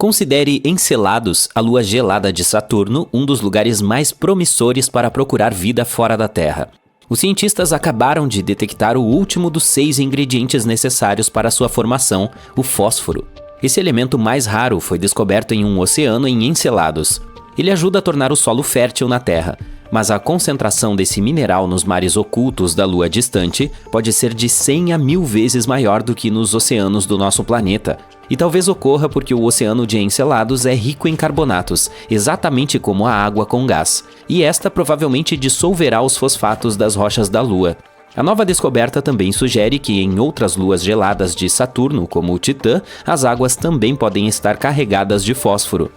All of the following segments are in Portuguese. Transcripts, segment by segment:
Considere Encelados, a lua gelada de Saturno, um dos lugares mais promissores para procurar vida fora da Terra. Os cientistas acabaram de detectar o último dos 6 ingredientes necessários para sua formação, o fósforo. Esse elemento mais raro foi descoberto em um oceano em Encelados. Ele ajuda a tornar o solo fértil na Terra, mas a concentração desse mineral nos mares ocultos da Lua distante pode ser de 100 a 1000 vezes maior do que nos oceanos do nosso planeta. E talvez ocorra porque o oceano de Encelados é rico em carbonatos, exatamente como a água com gás, e esta provavelmente dissolverá os fosfatos das rochas da Lua. A nova descoberta também sugere que em outras luas geladas de Saturno, como o Titã, as águas também podem estar carregadas de fósforo.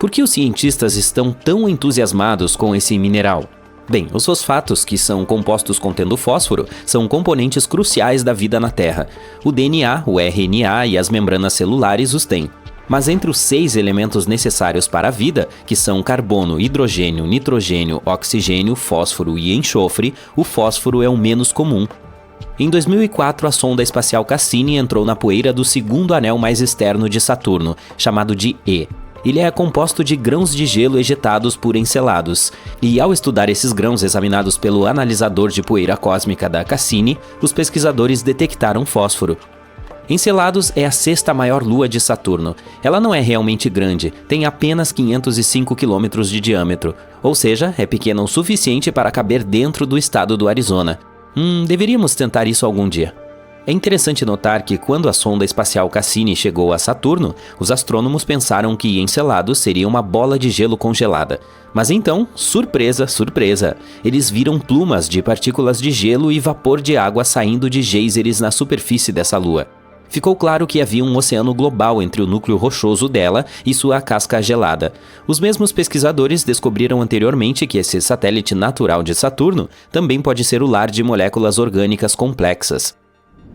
Por que os cientistas estão tão entusiasmados com esse mineral? Bem, os fosfatos, que são compostos contendo fósforo, são componentes cruciais da vida na Terra. O DNA, o RNA e as membranas celulares os têm. Mas entre os 6 elementos necessários para a vida, que são carbono, hidrogênio, nitrogênio, oxigênio, fósforo e enxofre, o fósforo é o menos comum. Em 2004, a sonda espacial Cassini entrou na poeira do segundo anel mais externo de Saturno, chamado de E. Ele é composto de grãos de gelo ejetados por Encelados, e ao estudar esses grãos examinados pelo analisador de poeira cósmica da Cassini, os pesquisadores detectaram fósforo. Encelados é a 6ª maior lua de Saturno. Ela não é realmente grande, tem apenas 505 km de diâmetro, ou seja, é pequena o suficiente para caber dentro do estado do Arizona. Deveríamos tentar isso algum dia. É interessante notar que quando a sonda espacial Cassini chegou a Saturno, os astrônomos pensaram que Encelados seria uma bola de gelo congelada. Mas então, surpresa, surpresa, eles viram plumas de partículas de gelo e vapor de água saindo de geysers na superfície dessa lua. Ficou claro que havia um oceano global entre o núcleo rochoso dela e sua casca gelada. Os mesmos pesquisadores descobriram anteriormente que esse satélite natural de Saturno também pode ser o lar de moléculas orgânicas complexas.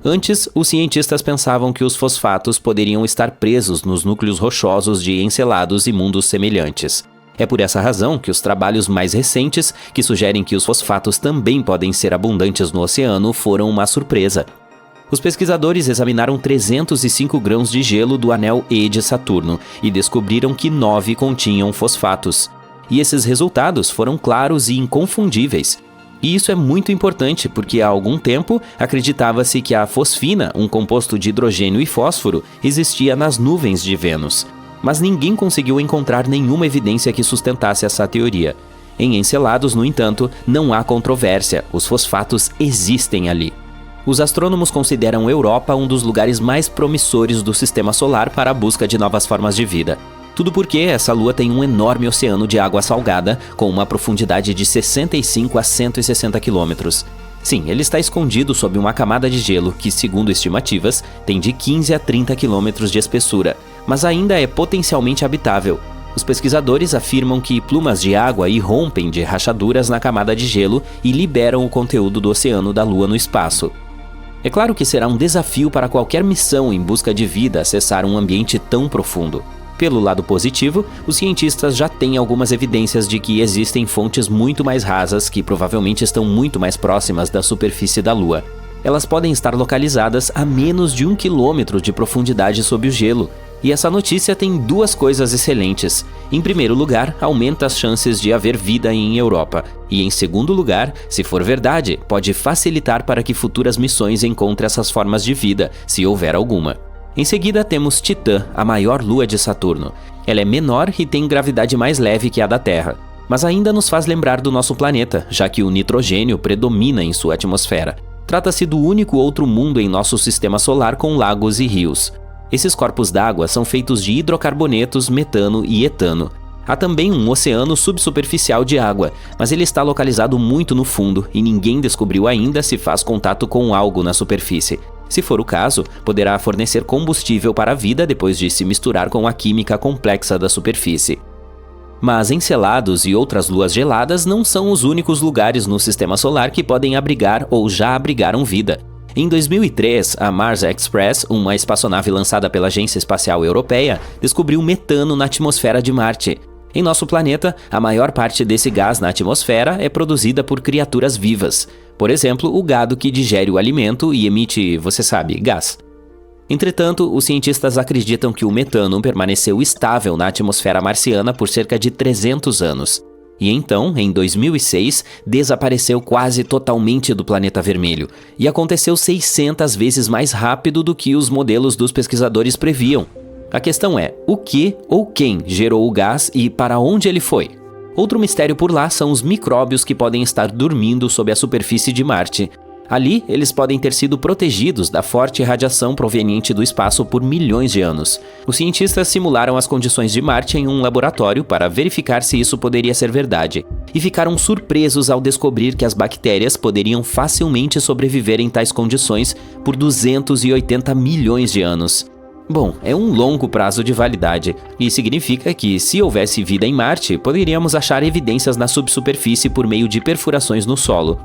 Antes, os cientistas pensavam que os fosfatos poderiam estar presos nos núcleos rochosos de Encelados e mundos semelhantes. É por essa razão que os trabalhos mais recentes, que sugerem que os fosfatos também podem ser abundantes no oceano, foram uma surpresa. Os pesquisadores examinaram 305 grãos de gelo do anel E de Saturno e descobriram que 9 continham fosfatos. E esses resultados foram claros e inconfundíveis. E isso é muito importante porque há algum tempo acreditava-se que a fosfina, um composto de hidrogênio e fósforo, existia nas nuvens de Vênus. Mas ninguém conseguiu encontrar nenhuma evidência que sustentasse essa teoria. Em Encelados, no entanto, não há controvérsia, os fosfatos existem ali. Os astrônomos consideram Europa um dos lugares mais promissores do sistema solar para a busca de novas formas de vida. Tudo porque essa lua tem um enorme oceano de água salgada, com uma profundidade de 65 a 160 quilômetros. Sim, ele está escondido sob uma camada de gelo que, segundo estimativas, tem de 15 a 30 quilômetros de espessura, mas ainda é potencialmente habitável. Os pesquisadores afirmam que plumas de água irrompem de rachaduras na camada de gelo e liberam o conteúdo do oceano da Lua no espaço. É claro que será um desafio para qualquer missão em busca de vida acessar um ambiente tão profundo. Pelo lado positivo, os cientistas já têm algumas evidências de que existem fontes muito mais rasas que provavelmente estão muito mais próximas da superfície da Lua. Elas podem estar localizadas a menos de 1 quilômetro de profundidade sob o gelo. E essa notícia tem 2 coisas excelentes. Em primeiro lugar, aumenta as chances de haver vida em Europa. E em segundo lugar, se for verdade, pode facilitar para que futuras missões encontrem essas formas de vida, se houver alguma. Em seguida temos Titã, a maior lua de Saturno. Ela é menor e tem gravidade mais leve que a da Terra, mas ainda nos faz lembrar do nosso planeta, já que o nitrogênio predomina em sua atmosfera. Trata-se do único outro mundo em nosso sistema solar com lagos e rios. Esses corpos d'água são feitos de hidrocarbonetos, metano e etano. Há também um oceano subsuperficial de água, mas ele está localizado muito no fundo e ninguém descobriu ainda se faz contato com algo na superfície. Se for o caso, poderá fornecer combustível para a vida depois de se misturar com a química complexa da superfície. Mas Encelados e outras luas geladas não são os únicos lugares no sistema solar que podem abrigar ou já abrigaram vida. Em 2003, a Mars Express, uma espaçonave lançada pela Agência Espacial Europeia, descobriu metano na atmosfera de Marte. Em nosso planeta, a maior parte desse gás na atmosfera é produzida por criaturas vivas. Por exemplo, o gado que digere o alimento e emite, você sabe, gás. Entretanto, os cientistas acreditam que o metano permaneceu estável na atmosfera marciana por cerca de 300 anos. E então, em 2006, desapareceu quase totalmente do planeta vermelho. E aconteceu 600 vezes mais rápido do que os modelos dos pesquisadores previam. A questão é, o que ou quem gerou o gás e para onde ele foi? Outro mistério por lá são os micróbios que podem estar dormindo sob a superfície de Marte. Ali, eles podem ter sido protegidos da forte radiação proveniente do espaço por milhões de anos. Os cientistas simularam as condições de Marte em um laboratório para verificar se isso poderia ser verdade, e ficaram surpresos ao descobrir que as bactérias poderiam facilmente sobreviver em tais condições por 280 milhões de anos. Bom, é um longo prazo de validade, e significa que, se houvesse vida em Marte, poderíamos achar evidências na subsuperfície por meio de perfurações no solo.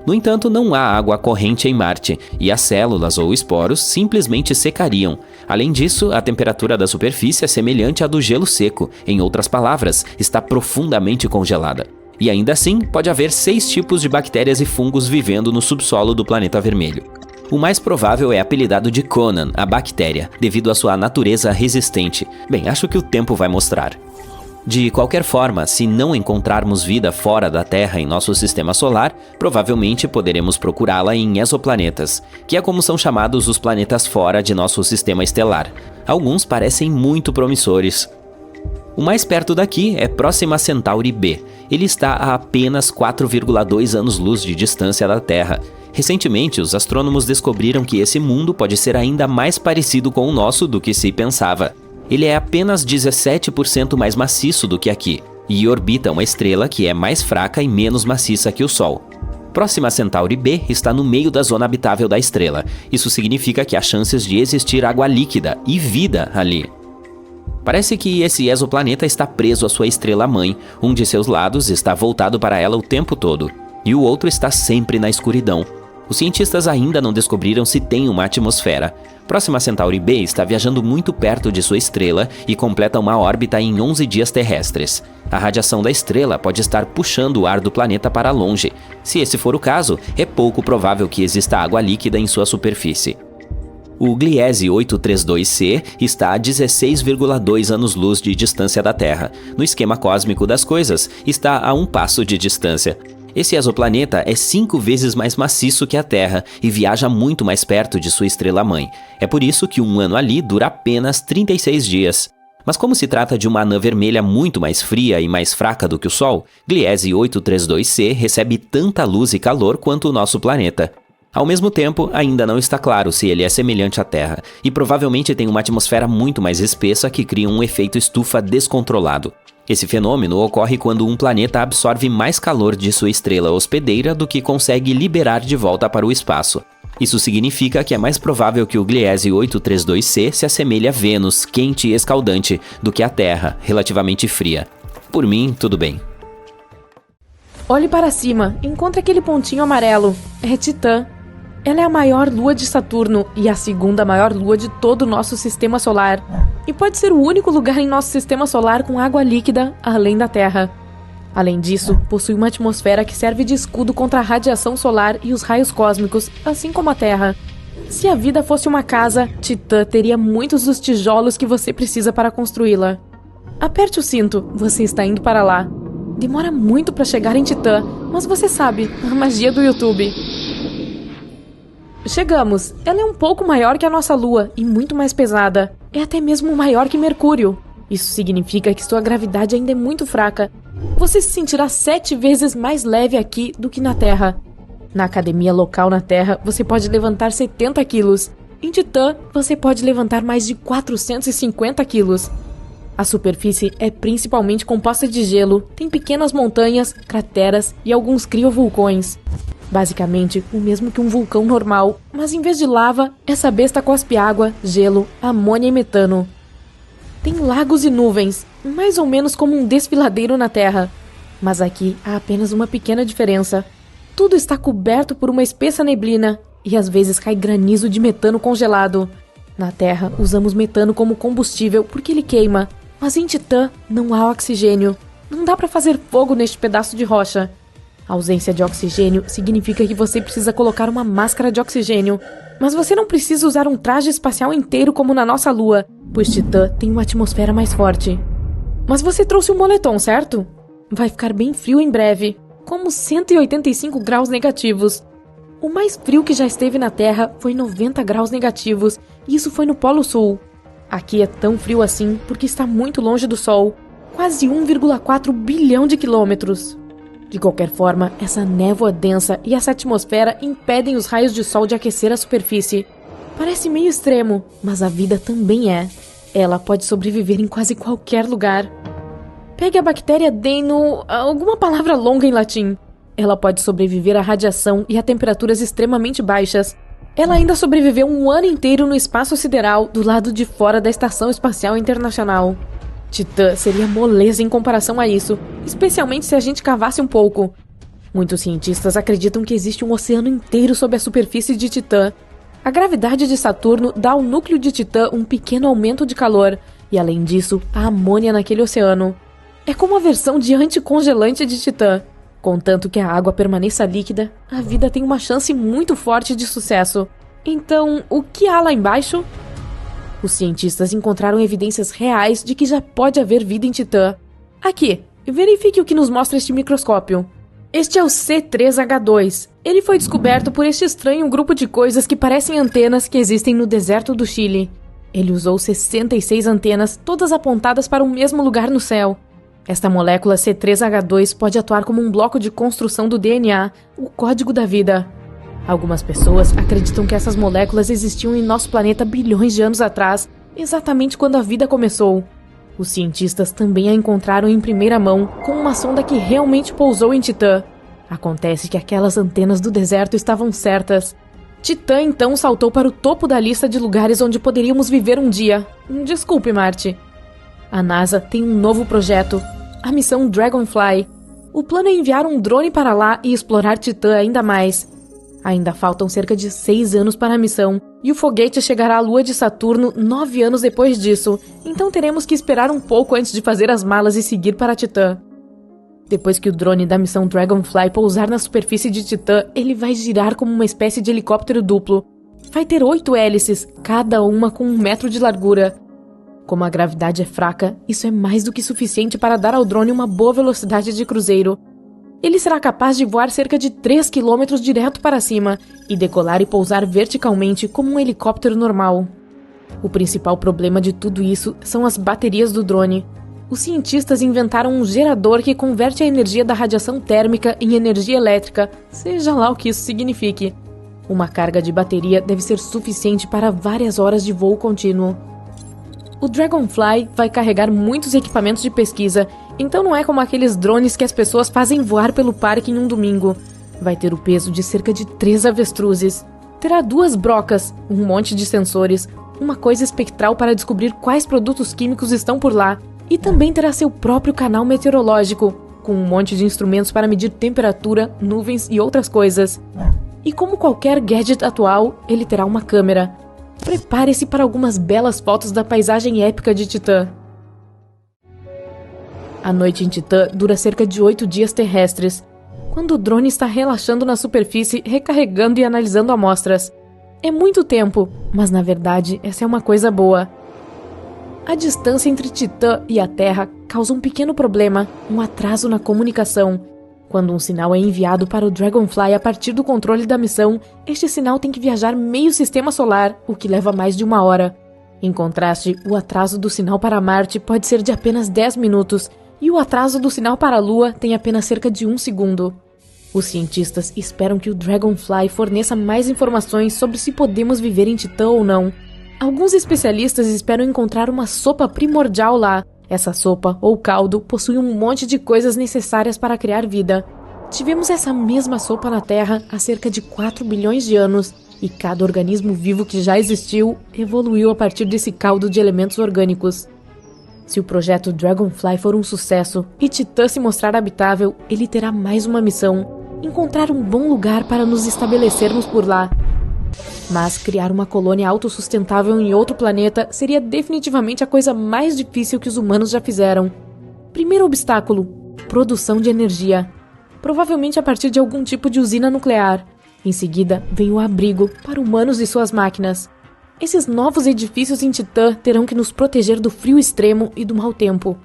No entanto, não há água corrente em Marte, e as células ou esporos simplesmente secariam. Além disso, a temperatura da superfície é semelhante à do gelo seco, em outras palavras, está profundamente congelada. E ainda assim, pode haver 6 tipos de bactérias e fungos vivendo no subsolo do planeta vermelho. O mais provável é apelidado de Conan, a bactéria, devido à sua natureza resistente. Bem, acho que o tempo vai mostrar. De qualquer forma, se não encontrarmos vida fora da Terra em nosso sistema solar, provavelmente poderemos procurá-la em exoplanetas, que é como são chamados os planetas fora de nosso sistema estelar. Alguns parecem muito promissores. O mais perto daqui é Próxima Centauri b. Ele está a apenas 4,2 anos-luz de distância da Terra. Recentemente, os astrônomos descobriram que esse mundo pode ser ainda mais parecido com o nosso do que se pensava. Ele é apenas 17% mais maciço do que aqui, e orbita uma estrela que é mais fraca e menos maciça que o Sol. Próxima Centauri b está no meio da zona habitável da estrela. Isso significa que há chances de existir água líquida e vida ali. Parece que esse exoplaneta está preso à sua estrela-mãe. Um de seus lados está voltado para ela o tempo todo, e o outro está sempre na escuridão. Os cientistas ainda não descobriram se tem uma atmosfera. Próxima Centauri b está viajando muito perto de sua estrela e completa uma órbita em 11 dias terrestres. A radiação da estrela pode estar puxando o ar do planeta para longe. Se esse for o caso, é pouco provável que exista água líquida em sua superfície. O Gliese 832c está a 16,2 anos-luz de distância da Terra. No esquema cósmico das coisas, está a um passo de distância. Esse exoplaneta é 5 vezes mais maciço que a Terra e viaja muito mais perto de sua estrela-mãe. É por isso que um ano ali dura apenas 36 dias. Mas como se trata de uma anã vermelha muito mais fria e mais fraca do que o Sol, Gliese 832c recebe tanta luz e calor quanto o nosso planeta. Ao mesmo tempo, ainda não está claro se ele é semelhante à Terra, e provavelmente tem uma atmosfera muito mais espessa que cria um efeito estufa descontrolado. Esse fenômeno ocorre quando um planeta absorve mais calor de sua estrela hospedeira do que consegue liberar de volta para o espaço. Isso significa que é mais provável que o Gliese 832c se assemelhe a Vênus, quente e escaldante, do que a Terra, relativamente fria. Por mim, tudo bem. Olhe para cima, encontre aquele pontinho amarelo. É Titã. Ela é a maior lua de Saturno e a segunda maior lua de todo o nosso sistema solar. E pode ser o único lugar em nosso sistema solar com água líquida além da Terra. Além disso, possui uma atmosfera que serve de escudo contra a radiação solar e os raios cósmicos, assim como a Terra. Se a vida fosse uma casa, Titã teria muitos dos tijolos que você precisa para construí-la. Aperte o cinto, você está indo para lá. Demora muito para chegar em Titã, mas você sabe, a magia do YouTube. Chegamos. Ela é um pouco maior que a nossa Lua e muito mais pesada. É até mesmo maior que Mercúrio. Isso significa que sua gravidade ainda é muito fraca. Você se sentirá 7 vezes mais leve aqui do que na Terra. Na academia local na Terra, você pode levantar 70 quilos. Em Titã, você pode levantar mais de 450 quilos. A superfície é principalmente composta de gelo, tem pequenas montanhas, crateras e alguns criovulcões. Basicamente, o mesmo que um vulcão normal, mas em vez de lava, essa besta cospe água, gelo, amônia e metano. Tem lagos e nuvens, mais ou menos como um desfiladeiro na Terra. Mas aqui há apenas uma pequena diferença. Tudo está coberto por uma espessa neblina, e às vezes cai granizo de metano congelado. Na Terra, usamos metano como combustível porque ele queima, mas em Titã não há oxigênio. Não dá para fazer fogo neste pedaço de rocha. A ausência de oxigênio significa que você precisa colocar uma máscara de oxigênio. Mas você não precisa usar um traje espacial inteiro como na nossa Lua, pois Titã tem uma atmosfera mais forte. Mas você trouxe um moletom, certo? Vai ficar bem frio em breve, como 185 graus negativos. O mais frio que já esteve na Terra foi 90 graus negativos, e isso foi no Polo Sul. Aqui é tão frio assim porque está muito longe do Sol, quase 1,4 bilhão de quilômetros. De qualquer forma, essa névoa densa e essa atmosfera impedem os raios de sol de aquecer a superfície. Parece meio extremo, mas a vida também é. Ela pode sobreviver em quase qualquer lugar. Pegue a bactéria Deno... alguma palavra longa em latim. Ela pode sobreviver à radiação e a temperaturas extremamente baixas. Ela ainda sobreviveu um ano inteiro no espaço sideral do lado de fora da Estação Espacial Internacional. Titã seria moleza em comparação a isso, especialmente se a gente cavasse um pouco. Muitos cientistas acreditam que existe um oceano inteiro sob a superfície de Titã. A gravidade de Saturno dá ao núcleo de Titã um pequeno aumento de calor, e além disso, há amônia naquele oceano. É como a versão de anticongelante de Titã. Contanto que a água permaneça líquida, a vida tem uma chance muito forte de sucesso. Então, o que há lá embaixo? Os cientistas encontraram evidências reais de que já pode haver vida em Titã. Aqui, verifique o que nos mostra este microscópio. Este é o C3H2. Ele foi descoberto por este estranho grupo de coisas que parecem antenas que existem no deserto do Chile. Ele usou 66 antenas, todas apontadas para o mesmo lugar no céu. Esta molécula C3H2 pode atuar como um bloco de construção do DNA, o código da vida. Algumas pessoas acreditam que essas moléculas existiam em nosso planeta bilhões de anos atrás, exatamente quando a vida começou. Os cientistas também a encontraram em primeira mão, com uma sonda que realmente pousou em Titã. Acontece que aquelas antenas do deserto estavam certas. Titã então saltou para o topo da lista de lugares onde poderíamos viver um dia. Desculpe, Marte. A NASA tem um novo projeto, a missão Dragonfly. O plano é enviar um drone para lá e explorar Titã ainda mais. Ainda faltam cerca de 6 anos para a missão, e o foguete chegará à Lua de Saturno 9 anos depois disso, então teremos que esperar um pouco antes de fazer as malas e seguir para Titã. Depois que o drone da missão Dragonfly pousar na superfície de Titã, ele vai girar como uma espécie de helicóptero duplo. Vai ter 8 hélices, cada uma com 1 metro de largura. Como a gravidade é fraca, isso é mais do que suficiente para dar ao drone uma boa velocidade de cruzeiro. Ele será capaz de voar cerca de 3 km direto para cima e decolar e pousar verticalmente como um helicóptero normal. O principal problema de tudo isso são as baterias do drone. Os cientistas inventaram um gerador que converte a energia da radiação térmica em energia elétrica, seja lá o que isso signifique. Uma carga de bateria deve ser suficiente para várias horas de voo contínuo. O Dragonfly vai carregar muitos equipamentos de pesquisa, então não é como aqueles drones que as pessoas fazem voar pelo parque em um domingo. Vai ter o peso de cerca de 3 avestruzes. Terá 2 brocas, um monte de sensores, uma coisa espectral para descobrir quais produtos químicos estão por lá, e também terá seu próprio canal meteorológico, com um monte de instrumentos para medir temperatura, nuvens e outras coisas. E como qualquer gadget atual, ele terá uma câmera. Prepare-se para algumas belas fotos da paisagem épica de Titã. A noite em Titã dura cerca de 8 dias terrestres, quando o drone está relaxando na superfície, recarregando e analisando amostras. É muito tempo, mas na verdade essa é uma coisa boa. A distância entre Titã e a Terra causa um pequeno problema, um atraso na comunicação. Quando um sinal é enviado para o Dragonfly a partir do controle da missão, este sinal tem que viajar meio sistema solar, o que leva mais de 1 hora. Em contraste, o atraso do sinal para Marte pode ser de apenas 10 minutos, e o atraso do sinal para a Lua tem apenas cerca de 1 segundo. Os cientistas esperam que o Dragonfly forneça mais informações sobre se podemos viver em Titã ou não. Alguns especialistas esperam encontrar uma sopa primordial lá. Essa sopa, ou caldo, possui um monte de coisas necessárias para criar vida. Tivemos essa mesma sopa na Terra há cerca de 4 bilhões de anos, e cada organismo vivo que já existiu evoluiu a partir desse caldo de elementos orgânicos. Se o projeto Dragonfly for um sucesso e Titã se mostrar habitável, ele terá mais uma missão: encontrar um bom lugar para nos estabelecermos por lá. Mas criar uma colônia autossustentável em outro planeta seria definitivamente a coisa mais difícil que os humanos já fizeram. Primeiro obstáculo: produção de energia. Provavelmente a partir de algum tipo de usina nuclear. Em seguida, vem o abrigo para humanos e suas máquinas. Esses novos edifícios em Titã terão que nos proteger do frio extremo e do mau tempo.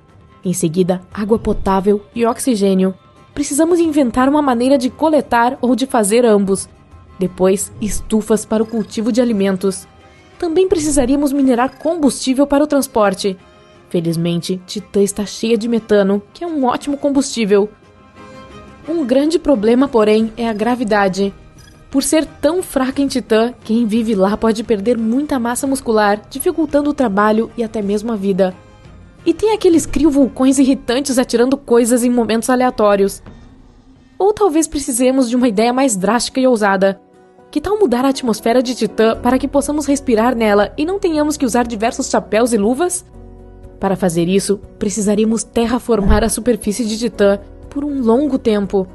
Em seguida, água potável e oxigênio. Precisamos inventar uma maneira de coletar ou de fazer ambos. Depois, estufas para o cultivo de alimentos. Também precisaríamos minerar combustível para o transporte. Felizmente, Titã está cheia de metano, que é um ótimo combustível. Um grande problema, porém, é a gravidade. Por ser tão fraca em Titã, quem vive lá pode perder muita massa muscular, dificultando o trabalho e até mesmo a vida. E tem aqueles criovulcões irritantes atirando coisas em momentos aleatórios. Ou talvez precisemos de uma ideia mais drástica e ousada. Que tal mudar a atmosfera de Titã para que possamos respirar nela e não tenhamos que usar diversos chapéus e luvas? Para fazer isso, precisaríamos terraformar a superfície de Titã por um longo tempo.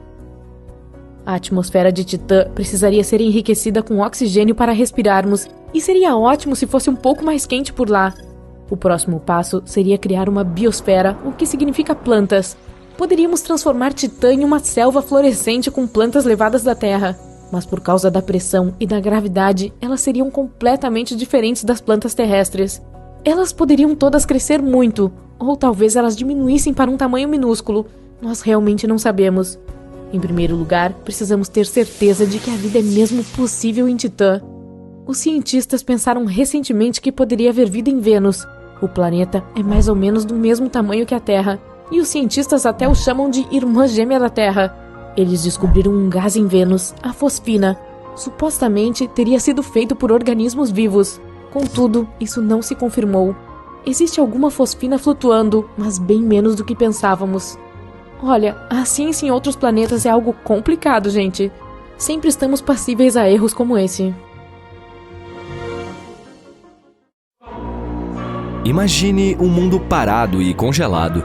A atmosfera de Titã precisaria ser enriquecida com oxigênio para respirarmos, e seria ótimo se fosse um pouco mais quente por lá. O próximo passo seria criar uma biosfera, o que significa plantas. Poderíamos transformar Titã em uma selva florescente com plantas levadas da Terra, mas por causa da pressão e da gravidade, elas seriam completamente diferentes das plantas terrestres. Elas poderiam todas crescer muito, ou talvez elas diminuíssem para um tamanho minúsculo. Nós realmente não sabemos. Em primeiro lugar, precisamos ter certeza de que a vida é mesmo possível em Titã. Os cientistas pensaram recentemente que poderia haver vida em Vênus. O planeta é mais ou menos do mesmo tamanho que a Terra, e os cientistas até o chamam de irmã gêmea da Terra. Eles descobriram um gás em Vênus, a fosfina. Supostamente teria sido feito por organismos vivos. Contudo, isso não se confirmou. Existe alguma fosfina flutuando, mas bem menos do que pensávamos. Olha, a ciência em outros planetas é algo complicado, gente. Sempre estamos passíveis a erros como esse. Imagine um mundo parado e congelado.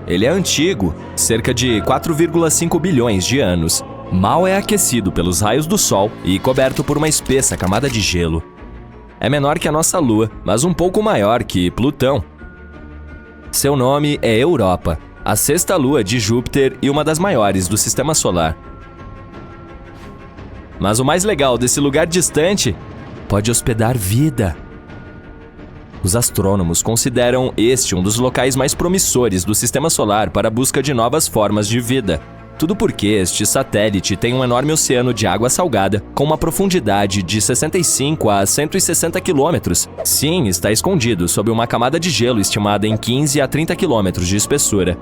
Ele é antigo, cerca de 4,5 bilhões de anos. Mal é aquecido pelos raios do Sol e coberto por uma espessa camada de gelo. É menor que a nossa Lua, mas um pouco maior que Plutão. Seu nome é Europa, a sexta lua de Júpiter e uma das maiores do Sistema Solar. Mas o mais legal desse lugar distante pode hospedar vida. Os astrônomos consideram este um dos locais mais promissores do Sistema Solar para a busca de novas formas de vida. Tudo porque este satélite tem um enorme oceano de água salgada com uma profundidade de 65 a 160 quilômetros. Sim, está escondido sob uma camada de gelo estimada em 15 a 30 quilômetros de espessura.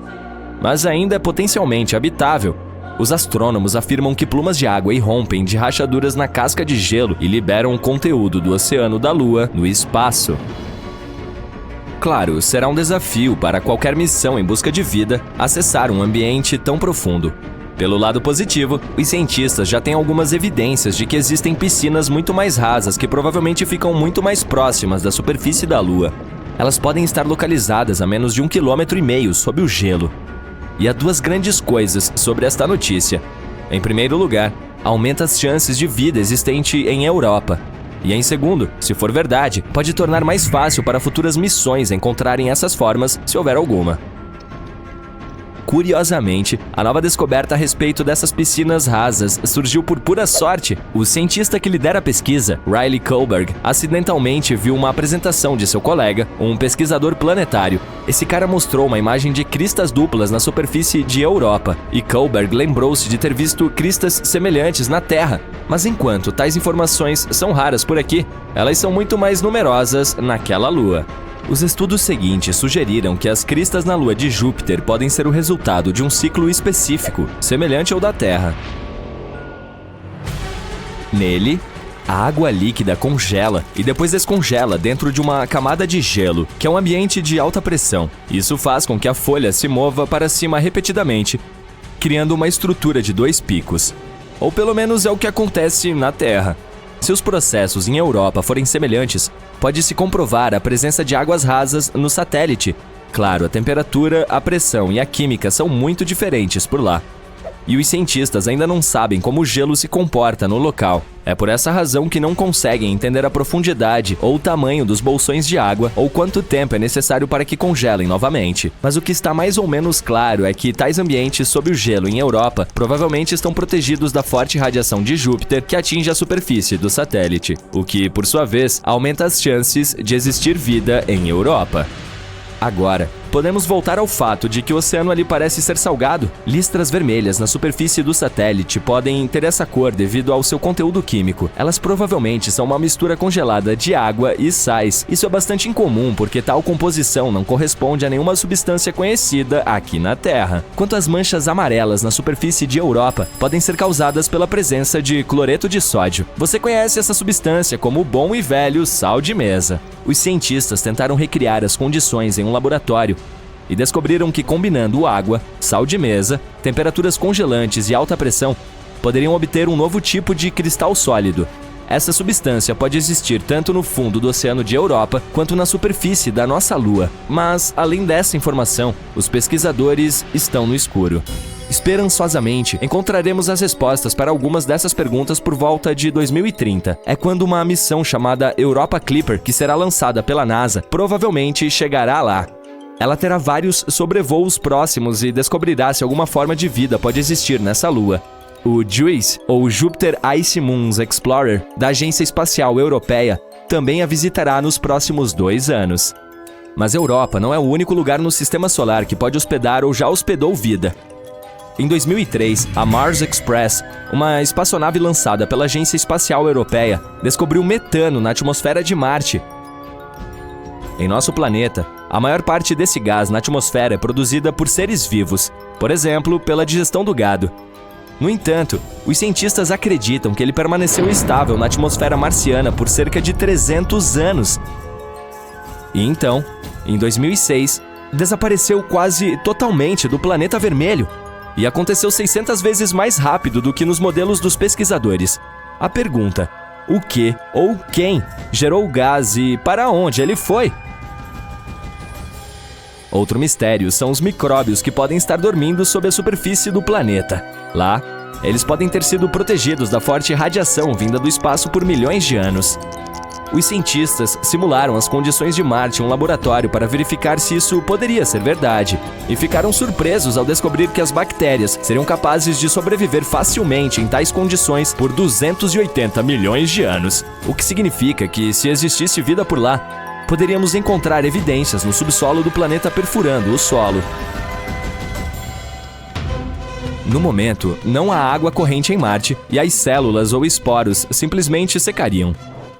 Mas ainda é potencialmente habitável. Os astrônomos afirmam que plumas de água irrompem de rachaduras na casca de gelo e liberam o conteúdo do oceano da Lua no espaço. Claro, será um desafio para qualquer missão em busca de vida acessar um ambiente tão profundo. Pelo lado positivo, os cientistas já têm algumas evidências de que existem piscinas muito mais rasas que provavelmente ficam muito mais próximas da superfície da Lua. Elas podem estar localizadas a menos de 1,5 km sob o gelo. E há duas grandes coisas sobre esta notícia. Em primeiro lugar, aumenta as chances de vida existente em Europa. E em segundo, se for verdade, pode tornar mais fácil para futuras missões encontrarem essas formas, se houver alguma. Curiosamente, a nova descoberta a respeito dessas piscinas rasas surgiu por pura sorte. O cientista que lidera a pesquisa, Riley Kohlberg, acidentalmente viu uma apresentação de seu colega, um pesquisador planetário. Esse cara mostrou uma imagem de cristas duplas na superfície de Europa, e Kohlberg lembrou-se de ter visto cristas semelhantes na Terra. Mas enquanto tais informações são raras por aqui, elas são muito mais numerosas naquela lua. Os estudos seguintes sugeriram que as cristas na lua de Júpiter podem ser o resultado de um ciclo específico, semelhante ao da Terra. Nele, a água líquida congela e depois descongela dentro de uma camada de gelo, que é um ambiente de alta pressão. Isso faz com que a folha se mova para cima repetidamente, criando uma estrutura de dois picos. Ou pelo menos é o que acontece na Terra. Se os processos em Europa forem semelhantes, pode-se comprovar a presença de águas rasas no satélite. Claro, a temperatura, a pressão e a química são muito diferentes por lá. e os cientistas ainda não sabem como o gelo se comporta no local. É por essa razão que não conseguem entender a profundidade ou o tamanho dos bolsões de água ou quanto tempo é necessário para que congelem novamente. Mas o que está mais ou menos claro é que tais ambientes sob o gelo em Europa provavelmente estão protegidos da forte radiação de Júpiter que atinge a superfície do satélite, o que, por sua vez, aumenta as chances de existir vida em Europa. Agora, podemos voltar ao fato de que o oceano ali parece ser salgado. Listras vermelhas na superfície do satélite podem ter essa cor devido ao seu conteúdo químico. Elas provavelmente são uma mistura congelada de água e sais. Isso é bastante incomum porque tal composição não corresponde a nenhuma substância conhecida aqui na Terra. Quanto às manchas amarelas na superfície de Europa, podem ser causadas pela presença de cloreto de sódio. Você conhece essa substância como o bom e velho sal de mesa. Os cientistas tentaram recriar as condições em um laboratório e descobriram que combinando água, sal de mesa, temperaturas congelantes e alta pressão, poderiam obter um novo tipo de cristal sólido. Essa substância pode existir tanto no fundo do oceano de Europa quanto na superfície da nossa Lua. Mas, além dessa informação, os pesquisadores estão no escuro. Esperançosamente, encontraremos as respostas para algumas dessas perguntas por volta de 2030. É quando uma missão chamada Europa Clipper, que será lançada pela NASA, provavelmente chegará lá. Ela terá vários sobrevoos próximos e descobrirá se alguma forma de vida pode existir nessa lua. O JUICE, ou Jupiter Ice Moons Explorer, da Agência Espacial Europeia, também a visitará nos próximos 2 anos. Mas Europa não é o único lugar no Sistema Solar que pode hospedar ou já hospedou vida. Em 2003, a Mars Express, uma espaçonave lançada pela Agência Espacial Europeia, descobriu metano na atmosfera de Marte. Em nosso planeta, a maior parte desse gás na atmosfera é produzida por seres vivos, por exemplo, pela digestão do gado. No entanto, os cientistas acreditam que ele permaneceu estável na atmosfera marciana por cerca de 300 anos. E então, em 2006, desapareceu quase totalmente do planeta vermelho. E aconteceu 600 vezes mais rápido do que nos modelos dos pesquisadores. A pergunta, o que ou quem gerou o gás e para onde ele foi? Outro mistério são os micróbios que podem estar dormindo sob a superfície do planeta. Lá, eles podem ter sido protegidos da forte radiação vinda do espaço por milhões de anos. Os cientistas simularam as condições de Marte em um laboratório para verificar se isso poderia ser verdade, e ficaram surpresos ao descobrir que as bactérias seriam capazes de sobreviver facilmente em tais condições por 280 milhões de anos, o que significa que, se existisse vida por lá, poderíamos encontrar evidências no subsolo do planeta perfurando o solo. No momento, não há água corrente em Marte e as células ou esporos simplesmente secariam.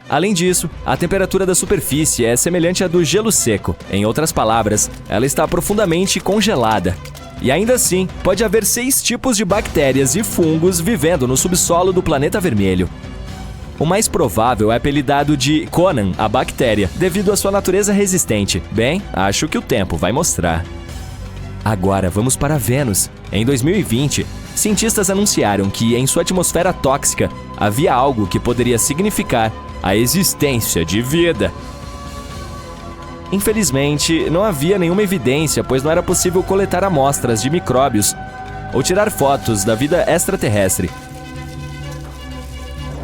Além disso, a temperatura da superfície é semelhante à do gelo seco. Em outras palavras, ela está profundamente congelada. E ainda assim, pode haver 6 tipos de bactérias e fungos vivendo no subsolo do planeta vermelho. O mais provável é apelidado de Conan, a bactéria, devido à sua natureza resistente. Bem, acho que o tempo vai mostrar. Agora vamos para Vênus. Em 2020, cientistas anunciaram que em sua atmosfera tóxica havia algo que poderia significar a existência de vida. Infelizmente, não havia nenhuma evidência, pois não era possível coletar amostras de micróbios ou tirar fotos da vida extraterrestre.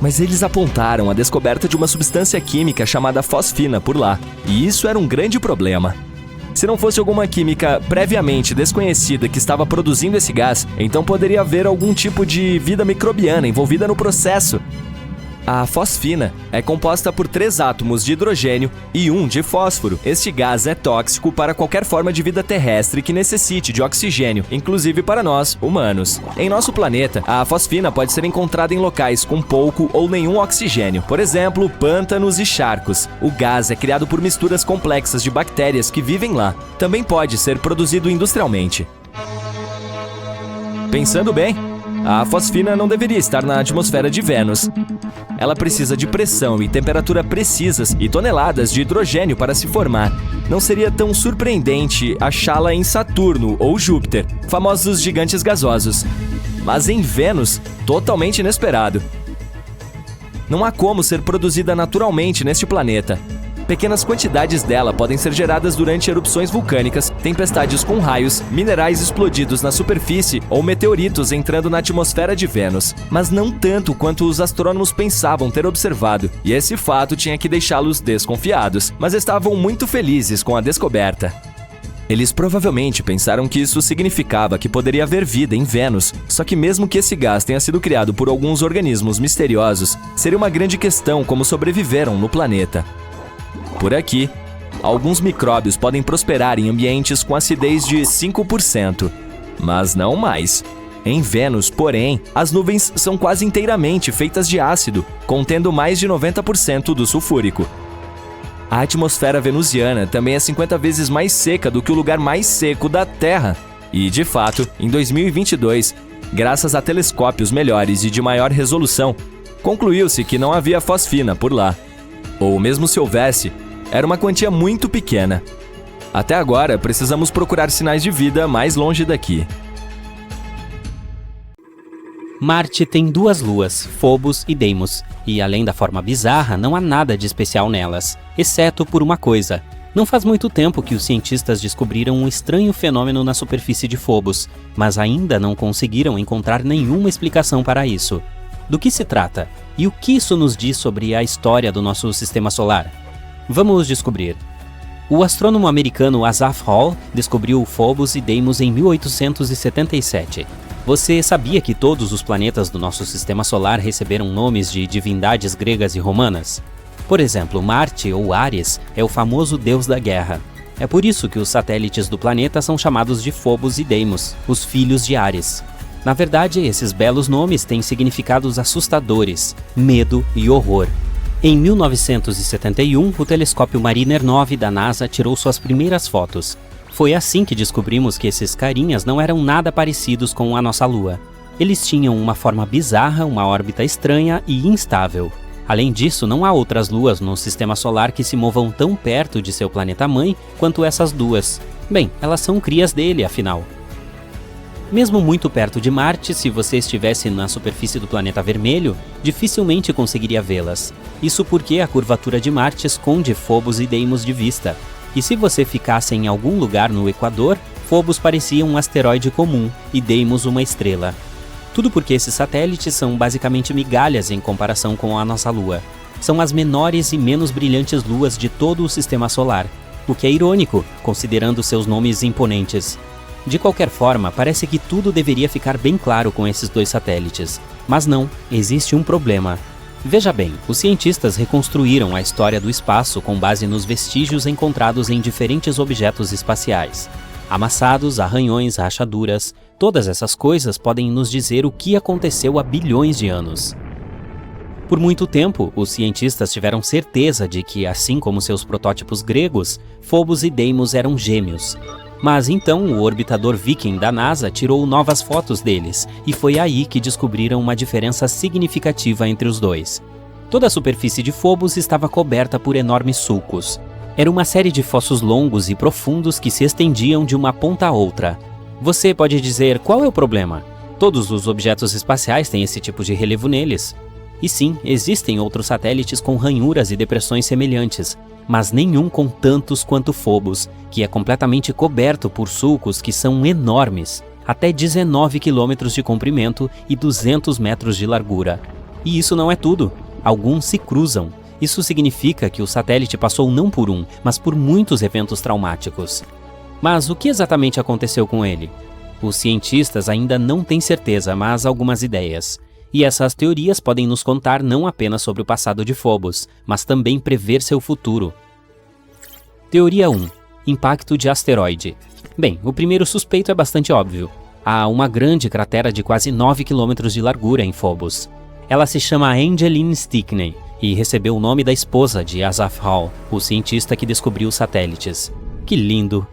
Mas eles apontaram a descoberta de uma substância química chamada fosfina por lá, e isso era um grande problema. Se não fosse alguma química previamente desconhecida que estava produzindo esse gás, então poderia haver algum tipo de vida microbiana envolvida no processo. A fosfina é composta por 3 átomos de hidrogênio e 1 de fósforo. Este gás é tóxico para qualquer forma de vida terrestre que necessite de oxigênio, inclusive para nós, humanos. Em nosso planeta, a fosfina pode ser encontrada em locais com pouco ou nenhum oxigênio, por exemplo, pântanos e charcos. O gás é criado por misturas complexas de bactérias que vivem lá. Também pode ser produzido industrialmente. Pensando bem, a fosfina não deveria estar na atmosfera de Vênus. Ela precisa de pressão e temperatura precisas e toneladas de hidrogênio para se formar. Não seria tão surpreendente achá-la em Saturno ou Júpiter, famosos gigantes gasosos. Mas em Vênus, totalmente inesperado. Não há como ser produzida naturalmente neste planeta. Pequenas quantidades dela podem ser geradas durante erupções vulcânicas, tempestades com raios, minerais explodidos na superfície ou meteoritos entrando na atmosfera de Vênus, mas não tanto quanto os astrônomos pensavam ter observado, e esse fato tinha que deixá-los desconfiados, mas estavam muito felizes com a descoberta. Eles provavelmente pensaram que isso significava que poderia haver vida em Vênus, só que mesmo que esse gás tenha sido criado por alguns organismos misteriosos, seria uma grande questão como sobreviveram no planeta. Por aqui, alguns micróbios podem prosperar em ambientes com acidez de 5%, mas não mais. Em Vênus, porém, as nuvens são quase inteiramente feitas de ácido, contendo mais de 90% do sulfúrico. A atmosfera venusiana também é 50 vezes mais seca do que o lugar mais seco da Terra. E, de fato, em 2022, graças a telescópios melhores e de maior resolução, concluiu-se que não havia fosfina por lá. Ou mesmo se houvesse, era uma quantia muito pequena. Até agora, precisamos procurar sinais de vida mais longe daqui. Marte tem 2 luas, Phobos e Deimos, e além da forma bizarra, não há nada de especial nelas, exceto por uma coisa. Não faz muito tempo que os cientistas descobriram um estranho fenômeno na superfície de Phobos, mas ainda não conseguiram encontrar nenhuma explicação para isso. Do que se trata? E o que isso nos diz sobre a história do nosso sistema solar? Vamos descobrir. O astrônomo americano Asaph Hall descobriu Phobos e Deimos em 1877. Você sabia que todos os planetas do nosso sistema solar receberam nomes de divindades gregas e romanas? Por exemplo, Marte ou Ares é o famoso deus da guerra. É por isso que os satélites do planeta são chamados de Phobos e Deimos, os filhos de Ares. Na verdade, esses belos nomes têm significados assustadores, medo e horror. Em 1971, o telescópio Mariner 9 da NASA tirou suas primeiras fotos. Foi assim que descobrimos que esses carinhas não eram nada parecidos com a nossa Lua. Eles tinham uma forma bizarra, uma órbita estranha e instável. Além disso, não há outras luas no sistema solar que se movam tão perto de seu planeta-mãe quanto essas duas. Bem, elas são crias dele, afinal. Mesmo muito perto de Marte, se você estivesse na superfície do planeta vermelho, dificilmente conseguiria vê-las. Isso porque a curvatura de Marte esconde Phobos e Deimos de vista. E se você ficasse em algum lugar no Equador, Phobos parecia um asteroide comum e Deimos uma estrela. Tudo porque esses satélites são basicamente migalhas em comparação com a nossa Lua. São as menores e menos brilhantes luas de todo o sistema solar, o que é irônico, considerando seus nomes imponentes. De qualquer forma, parece que tudo deveria ficar bem claro com esses 2 satélites. Mas não, existe um problema. Veja bem, os cientistas reconstruíram a história do espaço com base nos vestígios encontrados em diferentes objetos espaciais. Amassados, arranhões, rachaduras, todas essas coisas podem nos dizer o que aconteceu há bilhões de anos. Por muito tempo, os cientistas tiveram certeza de que, assim como seus protótipos gregos, Phobos e Deimos eram gêmeos. Mas então o orbitador Viking da NASA tirou novas fotos deles, e foi aí que descobriram uma diferença significativa entre os dois. Toda a superfície de Phobos estava coberta por enormes sulcos. Era uma série de fossos longos e profundos que se estendiam de uma ponta a outra. Você pode dizer, qual é o problema? Todos os objetos espaciais têm esse tipo de relevo neles. E sim, existem outros satélites com ranhuras e depressões semelhantes, mas nenhum com tantos quanto Phobos, que é completamente coberto por sulcos que são enormes, até 19 km de comprimento e 200 metros de largura. E isso não é tudo, alguns se cruzam. Isso significa que o satélite passou não por um, mas por muitos eventos traumáticos. Mas o que exatamente aconteceu com ele? Os cientistas ainda não têm certeza, mas algumas ideias. E essas teorias podem nos contar não apenas sobre o passado de Phobos, mas também prever seu futuro. Teoria 1. Impacto de asteroide. Bem, o primeiro suspeito é bastante óbvio. Há uma grande cratera de quase 9 km de largura em Phobos. Ela se chama Angeline Stickney e recebeu o nome da esposa de Asaph Hall, o cientista que descobriu os satélites. Que lindo!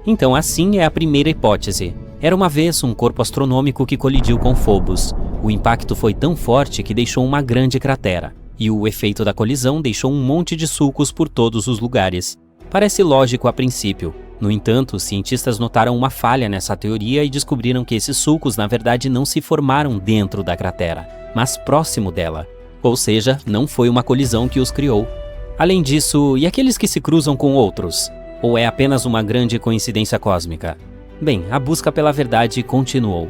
Então assim é a primeira hipótese. Era uma vez um corpo astronômico que colidiu com Phobos. O impacto foi tão forte que deixou uma grande cratera, e o efeito da colisão deixou um monte de sulcos por todos os lugares. Parece lógico a princípio. No entanto, os cientistas notaram uma falha nessa teoria e descobriram que esses sulcos na verdade não se formaram dentro da cratera, mas próximo dela. Ou seja, não foi uma colisão que os criou. Além disso, e aqueles que se cruzam com outros? Ou é apenas uma grande coincidência cósmica? Bem, a busca pela verdade continuou.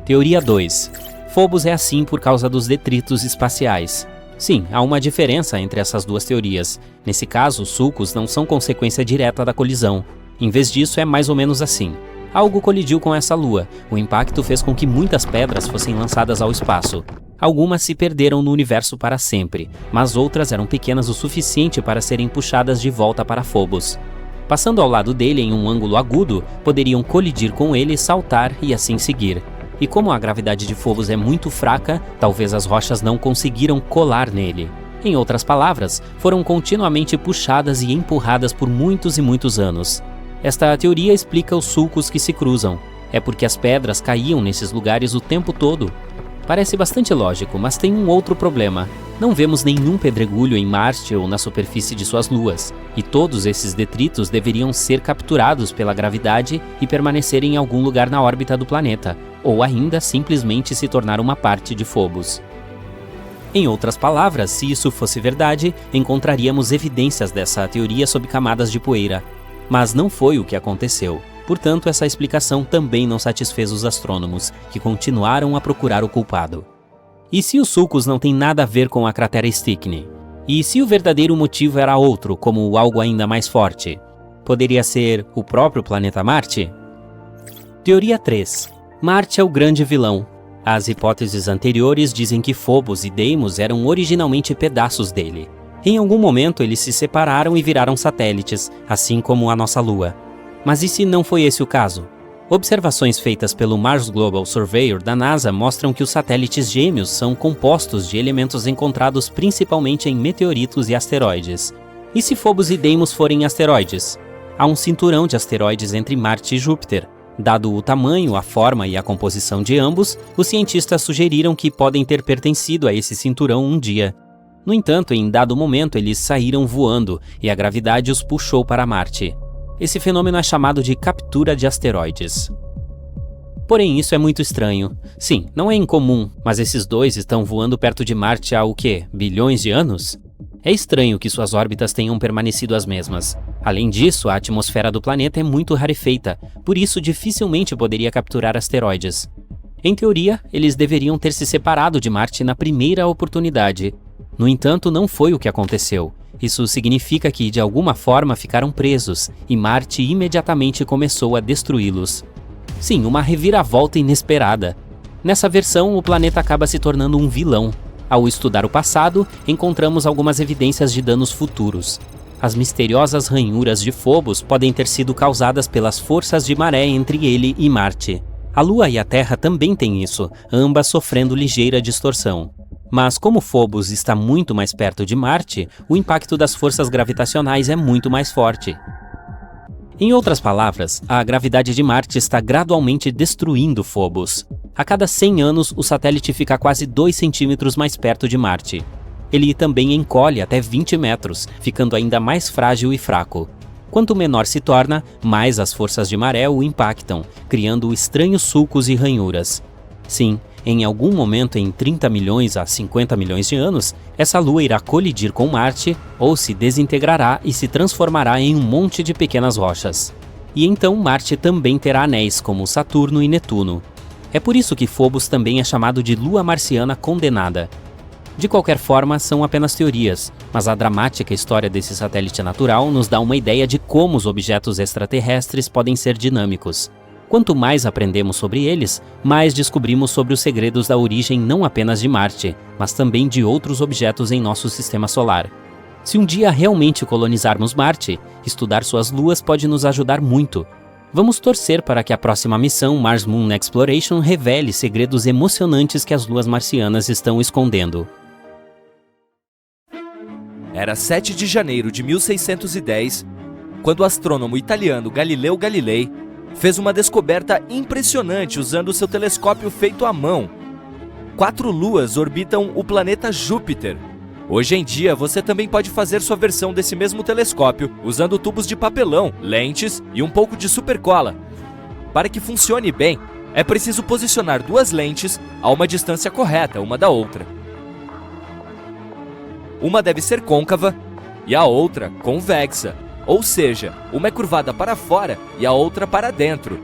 Teoria 2. Phobos é assim por causa dos detritos espaciais. Sim, há uma diferença entre essas duas teorias. Nesse caso, os sulcos não são consequência direta da colisão. Em vez disso, é mais ou menos assim. Algo colidiu com essa lua. O impacto fez com que muitas pedras fossem lançadas ao espaço. Algumas se perderam no universo para sempre, mas outras eram pequenas o suficiente para serem puxadas de volta para Phobos. Passando ao lado dele em um ângulo agudo, poderiam colidir com ele, saltar e assim seguir. E como a gravidade de Phobos é muito fraca, talvez as rochas não conseguiram colar nele. Em outras palavras, foram continuamente puxadas e empurradas por muitos e muitos anos. Esta teoria explica os sulcos que se cruzam. É porque as pedras caíam nesses lugares o tempo todo. Parece bastante lógico, mas tem um outro problema. Não vemos nenhum pedregulho em Marte ou na superfície de suas luas, e todos esses detritos deveriam ser capturados pela gravidade e permanecer em algum lugar na órbita do planeta, ou ainda simplesmente se tornar uma parte de Phobos. Em outras palavras, se isso fosse verdade, encontraríamos evidências dessa teoria sob camadas de poeira. Mas não foi o que aconteceu. Portanto, essa explicação também não satisfez os astrônomos, que continuaram a procurar o culpado. E se os sulcos não têm nada a ver com a cratera Stickney? E se o verdadeiro motivo era outro, como algo ainda mais forte? Poderia ser o próprio planeta Marte? Teoria 3. Marte é o grande vilão. As hipóteses anteriores dizem que Phobos e Deimos eram originalmente pedaços dele. Em algum momento eles se separaram e viraram satélites, assim como a nossa Lua. Mas e se não foi esse o caso? Observações feitas pelo Mars Global Surveyor da NASA mostram que os satélites gêmeos são compostos de elementos encontrados principalmente em meteoritos e asteroides. E se Phobos e Deimos forem asteroides? Há um cinturão de asteroides entre Marte e Júpiter. Dado o tamanho, a forma e a composição de ambos, os cientistas sugeriram que podem ter pertencido a esse cinturão um dia. No entanto, em dado momento eles saíram voando e a gravidade os puxou para Marte. Esse fenômeno é chamado de captura de asteroides. Porém, isso é muito estranho. Sim, não é incomum, mas esses dois estão voando perto de Marte há o quê? Bilhões de anos? É estranho que suas órbitas tenham permanecido as mesmas. Além disso, a atmosfera do planeta é muito rarefeita, por isso dificilmente poderia capturar asteroides. Em teoria, eles deveriam ter se separado de Marte na primeira oportunidade. No entanto, não foi o que aconteceu. Isso significa que, de alguma forma, ficaram presos, e Marte imediatamente começou a destruí-los. Sim, uma reviravolta inesperada. Nessa versão, o planeta acaba se tornando um vilão. Ao estudar o passado, encontramos algumas evidências de danos futuros. As misteriosas ranhuras de Phobos podem ter sido causadas pelas forças de maré entre ele e Marte. A Lua e a Terra também têm isso, ambas sofrendo ligeira distorção. Mas como Phobos está muito mais perto de Marte, o impacto das forças gravitacionais é muito mais forte. Em outras palavras, a gravidade de Marte está gradualmente destruindo Phobos. A cada 100 anos, o satélite fica quase 2 centímetros mais perto de Marte. Ele também encolhe até 20 metros, ficando ainda mais frágil e fraco. Quanto menor se torna, mais as forças de maré o impactam, criando estranhos sulcos e ranhuras. Sim, em algum momento em 30 milhões a 50 milhões de anos, essa lua irá colidir com Marte ou se desintegrará e se transformará em um monte de pequenas rochas. E então Marte também terá anéis como Saturno e Netuno. É por isso que Phobos também é chamado de lua marciana condenada. De qualquer forma, são apenas teorias, mas a dramática história desse satélite natural nos dá uma ideia de como os objetos extraterrestres podem ser dinâmicos. Quanto mais aprendemos sobre eles, mais descobrimos sobre os segredos da origem não apenas de Marte, mas também de outros objetos em nosso sistema solar. Se um dia realmente colonizarmos Marte, estudar suas luas pode nos ajudar muito. Vamos torcer para que a próxima missão Mars Moon Exploration revele segredos emocionantes que as luas marcianas estão escondendo. Era 7 de janeiro de 1610, quando o astrônomo italiano Galileu Galilei fez uma descoberta impressionante usando seu telescópio feito à mão. 4 luas orbitam o planeta Júpiter. Hoje em dia, você também pode fazer sua versão desse mesmo telescópio usando tubos de papelão, lentes e um pouco de supercola. Para que funcione bem, é preciso posicionar 2 lentes a uma distância correta uma da outra. uma deve ser côncava e a outra convexa, ou seja, uma é curvada para fora e a outra para dentro.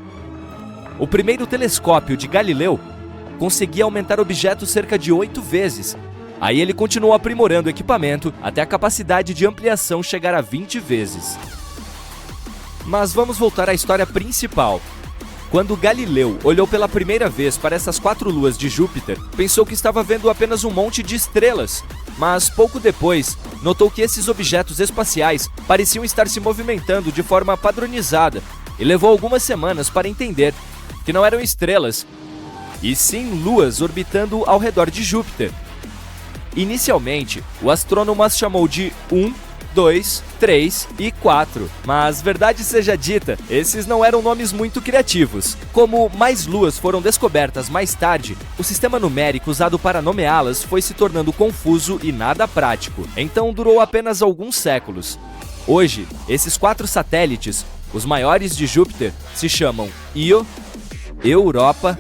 O primeiro telescópio de Galileu conseguia aumentar objetos cerca de 8 vezes. Aí ele continuou aprimorando o equipamento até a capacidade de ampliação chegar a 20 vezes. Mas vamos voltar à história principal. Quando Galileu olhou pela primeira vez para essas 4 luas de Júpiter, pensou que estava vendo apenas um monte de estrelas. Mas pouco depois, notou que esses objetos espaciais pareciam estar se movimentando de forma padronizada e levou algumas semanas para entender que não eram estrelas, e sim luas orbitando ao redor de Júpiter. Inicialmente, o astrônomo as chamou de 1, 2, 3 e 4, mas verdade seja dita, esses não eram nomes muito criativos. Como mais luas foram descobertas mais tarde, o sistema numérico usado para nomeá-las foi se tornando confuso e nada prático, então durou apenas alguns séculos. Hoje, esses 4 satélites, os maiores de Júpiter, se chamam Io, Europa,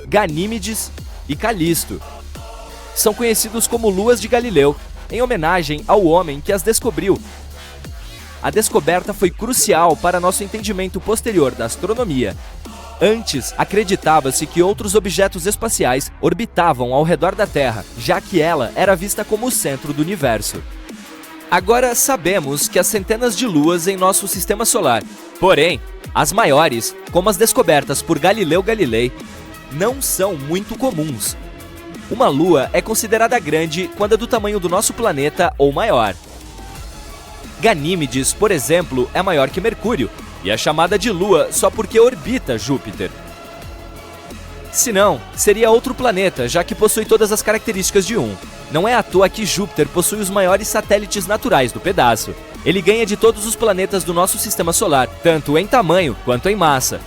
Ganímedes e Calisto. São conhecidos como luas de Galileu, em homenagem ao homem que as descobriu. A descoberta foi crucial para nosso entendimento posterior da astronomia. Antes, acreditava-se que outros objetos espaciais orbitavam ao redor da Terra, já que ela era vista como o centro do universo. Agora sabemos que há centenas de luas em nosso sistema solar. Porém, as maiores, como as descobertas por Galileu Galilei, não são muito comuns. Uma lua é considerada grande quando é do tamanho do nosso planeta ou maior. Ganímedes, por exemplo, é maior que Mercúrio e é chamada de lua só porque orbita Júpiter. Se não, seria outro planeta, já que possui todas as características de um. Não é à toa que Júpiter possui os maiores satélites naturais do pedaço. Ele ganha de todos os planetas do nosso sistema solar, tanto em tamanho quanto em massa.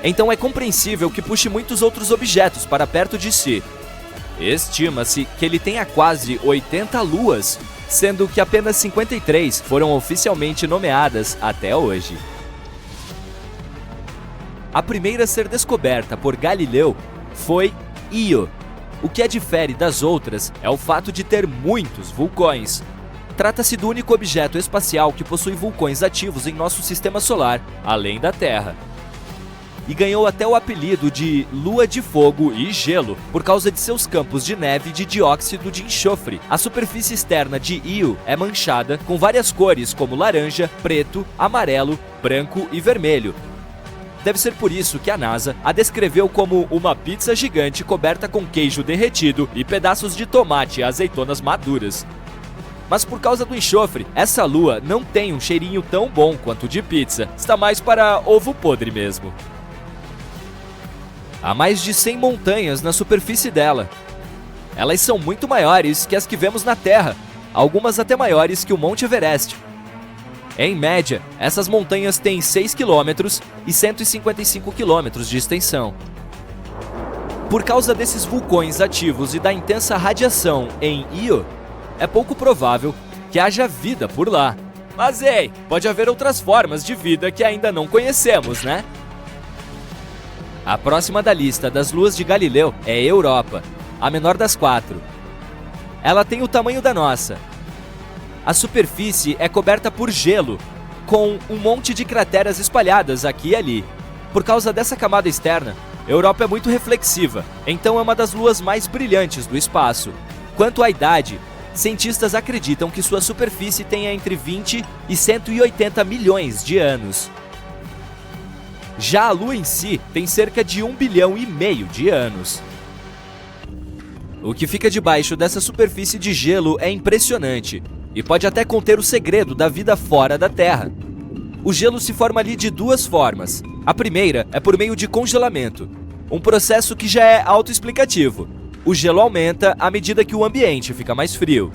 Então é compreensível que puxe muitos outros objetos para perto de si. Estima-se que ele tenha quase 80 luas, sendo que apenas 53 foram oficialmente nomeadas até hoje. A primeira a ser descoberta por Galileu foi Io. O que a difere das outras é o fato de ter muitos vulcões. Trata-se do único objeto espacial que possui vulcões ativos em nosso sistema solar, além da Terra. E ganhou até o apelido de Lua de Fogo e Gelo, por causa de seus campos de neve de dióxido de enxofre. A superfície externa de Io é manchada com várias cores como laranja, preto, amarelo, branco e vermelho. Deve ser por isso que a NASA a descreveu como uma pizza gigante coberta com queijo derretido e pedaços de tomate e azeitonas maduras. Mas por causa do enxofre, essa lua não tem um cheirinho tão bom quanto o de pizza, está mais para ovo podre mesmo. Há mais de 100 montanhas na superfície dela. Elas são muito maiores que as que vemos na Terra, algumas até maiores que o Monte Everest. Em média, essas montanhas têm 6 km e 155 km de extensão. Por causa desses vulcões ativos e da intensa radiação em Io, é pouco provável que haja vida por lá. Mas ei, pode haver outras formas de vida que ainda não conhecemos, né? A próxima da lista das luas de Galileu é Europa, a menor das 4. Ela tem o tamanho da nossa. A superfície é coberta por gelo, com um monte de crateras espalhadas aqui e ali. Por causa dessa camada externa, Europa é muito reflexiva, então é uma das luas mais brilhantes do espaço. Quanto à idade, cientistas acreditam que sua superfície tenha entre 20 e 180 milhões de anos. Já a Lua em si tem cerca de 1,5 bilhão de anos. O que fica debaixo dessa superfície de gelo é impressionante e pode até conter o segredo da vida fora da Terra. O gelo se forma ali de 2 formas. A primeira é por meio de congelamento, um processo que já é autoexplicativo. O gelo aumenta à medida que o ambiente fica mais frio.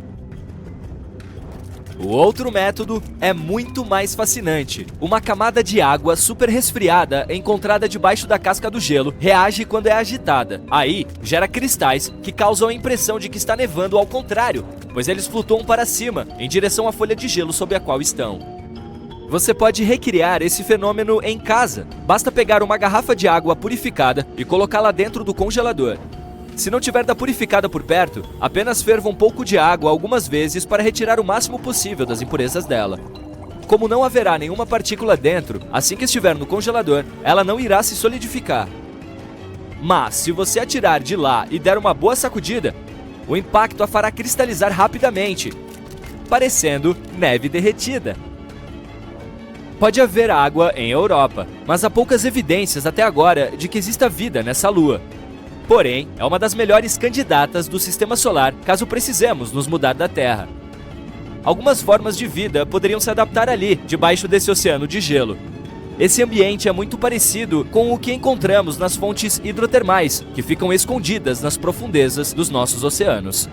O outro método é muito mais fascinante. Uma camada de água super resfriada encontrada debaixo da casca do gelo reage quando é agitada. Aí, gera cristais que causam a impressão de que está nevando ao contrário, pois eles flutuam para cima, em direção à folha de gelo sob a qual estão. Você pode recriar esse fenômeno em casa. Basta pegar uma garrafa de água purificada e colocá-la dentro do congelador. Se não tiver da purificada por perto, apenas ferva um pouco de água algumas vezes para retirar o máximo possível das impurezas dela. Como não haverá nenhuma partícula dentro, assim que estiver no congelador, ela não irá se solidificar. Mas, se você a tirar de lá e der uma boa sacudida, o impacto a fará cristalizar rapidamente, parecendo neve derretida. Pode haver água em Europa, mas há poucas evidências até agora de que exista vida nessa lua. Porém, é uma das melhores candidatas do Sistema Solar caso precisemos nos mudar da Terra. Algumas formas de vida poderiam se adaptar ali, debaixo desse oceano de gelo. Esse ambiente é muito parecido com o que encontramos nas fontes hidrotermais, que ficam escondidas nas profundezas dos nossos oceanos.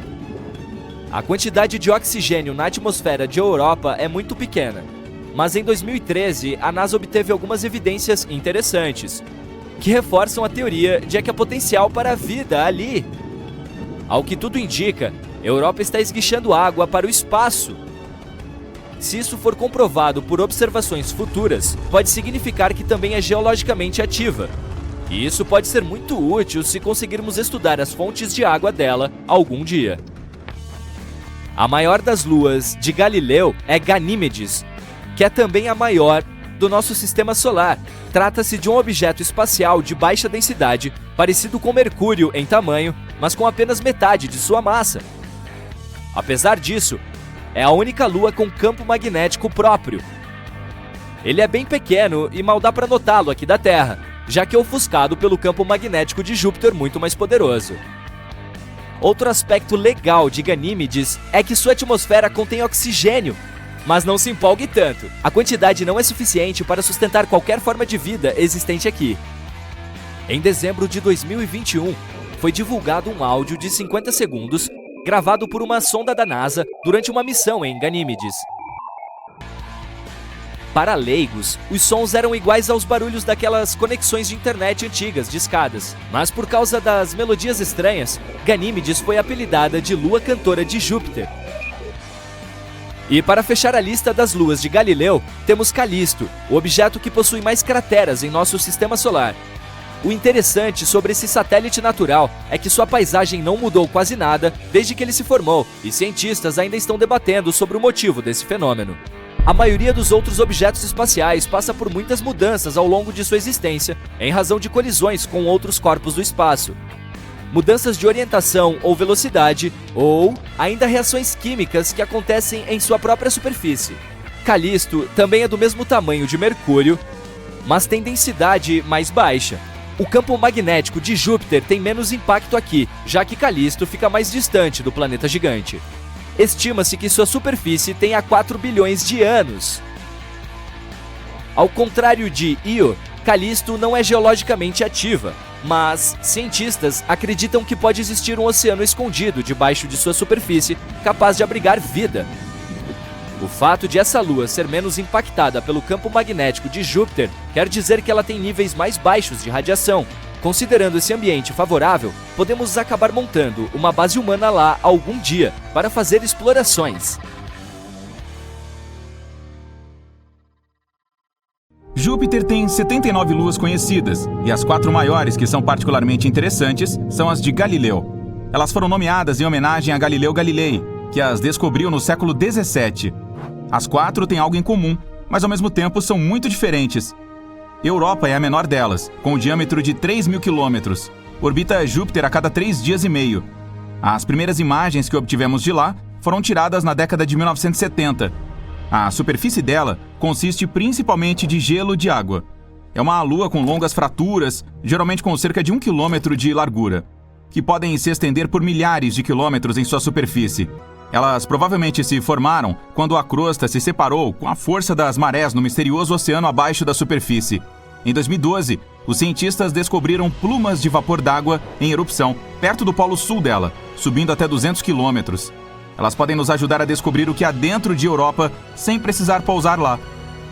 A quantidade de oxigênio na atmosfera de Europa é muito pequena, mas em 2013 a NASA obteve algumas evidências interessantes, que reforçam a teoria de que há potencial para a vida ali. Ao que tudo indica, Europa está esguichando água para o espaço. Se isso for comprovado por observações futuras, pode significar que também é geologicamente ativa. E isso pode ser muito útil se conseguirmos estudar as fontes de água dela algum dia. A maior das luas de Galileu é Ganímedes, que é também a maior do nosso sistema solar. Trata-se de um objeto espacial de baixa densidade, parecido com Mercúrio em tamanho, mas com apenas metade de sua massa. Apesar disso, é a única lua com campo magnético próprio. Ele é bem pequeno e mal dá para notá-lo aqui da Terra, já que é ofuscado pelo campo magnético de Júpiter muito mais poderoso. Outro aspecto legal de Ganímedes é que sua atmosfera contém oxigênio, mas não se empolgue tanto. A quantidade não é suficiente para sustentar qualquer forma de vida existente aqui. Em dezembro de 2021, foi divulgado um áudio de 50 segundos gravado por uma sonda da NASA durante uma missão em Ganímedes. Para leigos, os sons eram iguais aos barulhos daquelas conexões de internet antigas, de escadas. Mas por causa das melodias estranhas, Ganímedes foi apelidada de Lua Cantora de Júpiter. E para fechar a lista das luas de Galileu, temos Calisto, o objeto que possui mais crateras em nosso sistema solar. O interessante sobre esse satélite natural é que sua paisagem não mudou quase nada desde que ele se formou, e cientistas ainda estão debatendo sobre o motivo desse fenômeno. A maioria dos outros objetos espaciais passa por muitas mudanças ao longo de sua existência, em razão de colisões com outros corpos do espaço. Mudanças de orientação ou velocidade, ou ainda reações químicas que acontecem em sua própria superfície. Calisto também é do mesmo tamanho de Mercúrio, mas tem densidade mais baixa. O campo magnético de Júpiter tem menos impacto aqui, já que Calisto fica mais distante do planeta gigante. Estima-se que sua superfície tenha 4 bilhões de anos. Ao contrário de Io, Calisto não é geologicamente ativa, mas cientistas acreditam que pode existir um oceano escondido debaixo de sua superfície capaz de abrigar vida. O fato de essa lua ser menos impactada pelo campo magnético de Júpiter quer dizer que ela tem níveis mais baixos de radiação. Considerando esse ambiente favorável, podemos acabar montando uma base humana lá algum dia para fazer explorações. Júpiter tem 79 luas conhecidas, e as 4 maiores que são particularmente interessantes são as de Galileu. Elas foram nomeadas em homenagem a Galileu Galilei, que as descobriu no século 17. As 4 têm algo em comum, mas ao mesmo tempo são muito diferentes. Europa é a menor delas, com um diâmetro de 3.000 quilômetros. Orbita Júpiter a cada 3 dias e meio. As primeiras imagens que obtivemos de lá foram tiradas na década de 1970. A superfície dela consiste principalmente de gelo e de água. É uma lua com longas fraturas, geralmente com cerca de 1 quilômetro de largura, que podem se estender por milhares de quilômetros em sua superfície. Elas provavelmente se formaram quando a crosta se separou com a força das marés no misterioso oceano abaixo da superfície. Em 2012, os cientistas descobriram plumas de vapor d'água em erupção, perto do polo sul dela, subindo até 200 quilômetros. Elas podem nos ajudar a descobrir o que há dentro de Europa sem precisar pousar lá.